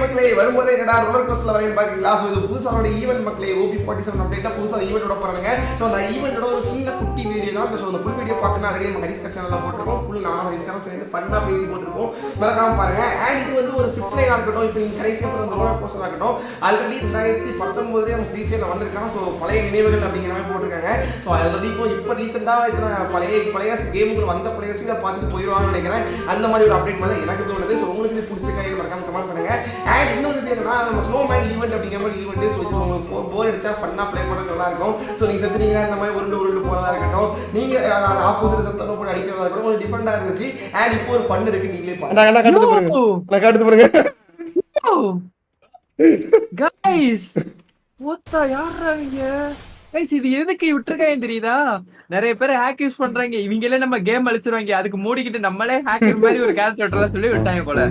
மக்களே வரும்போதே என்னடா ரோலர் கோஸ்டர்ல வரேன்னு பாத்தீங்களா? சோ இது புதுசான ஈவென்ட் மக்களே, OP47 அப்டேட்ல புதுசா ஈவென்ட் விட போறாங்க. சோ அந்த ஈவென்ட்டோட ஒரு சின்ன குட்டி வீடியோ தான். சோ அந்த ஃபுல் வீடியோ பார்க்கணும் ஆல்ரெடி நம்ம ஹரிஸ்கர் சேனல்ல போட்டுருக்கோம். ஃபுல் நானும் ஹரிஸ்கரும் சேர்ந்து ஃபன்னா பேசி போட்டுருக்கோம். மறக்காம பாருங்க. அண்ட் இது வந்து ஒரு சிப்ளையா இருக்கட்டும், இப்போ நீங்க கடைசியா அந்த ரோலர் கோஸ்டரா இருக்கட்டும், ஆல்ரெடி 2019 நம்ம ஃப்ரீ ஃபயர்ல வந்திருக்கான். சோ பழைய நினைவுகள் அப்படிங்கிற மாதிரி போட்டிருக்காங்க. சோ ஆல்ரெடி இப்போ ரீசெண்டா இத்தனை பழைய கேமுக்கு வந்த பிளேயர்ஸ் இதை பார்த்துட்டு போயிடுவாங்கன்னு நினைக்கிறேன். அந்த மாதிரி ஒரு அப்டேட் மாதிரி எனக்கு தோணுது. ஸோ உங்களுக்கு இது பிடிச்சிருக்கா மறக்காம கமெண்ட் பண்ணுங்க. அண்ட் இன்னொரு இது என்னன்னா, நம்ம ஸ்னோமேன் ஈவெண்ட் அப்படிங்கிற மாதிரி ஈவெண்ட். ஸோ இது உங்களுக்கு போர் அடிச்சா ஃபன்னா ப்ளே பண்ண நல்லா இருக்கும். ஸோ நீங்க செத்துறீங்கன்னா இந்த மாதிரி உருண்டு போறதா இருக்கட்டும், நீங்க ஆப்போசிட் சத்தம் போட்டு அடிக்கிறதா இருக்கட்டும், உங்களுக்கு டிஃபரெண்டா இருந்துச்சு. அண்ட் இப்போ ஒரு ஃபன் இருக்கு, நீங்களே பாருங்க. கைஸ் ஓத்தா யாரவங்க கைஸ், இது எதுக்கு விட்டுருக்காங்க தெரியுதா? நிறைய பேர் ஹேக் யூஸ் பண்றாங்க. இவங்களே நம்ம கேம் அழிச்சிருவாங்க, அதுக்கு மூடிக்கிட்டு நம்மளே ஹேக்கர் மாதிரி ஒரு கேரக்டர் சொல்லி விட்டாங்க போல.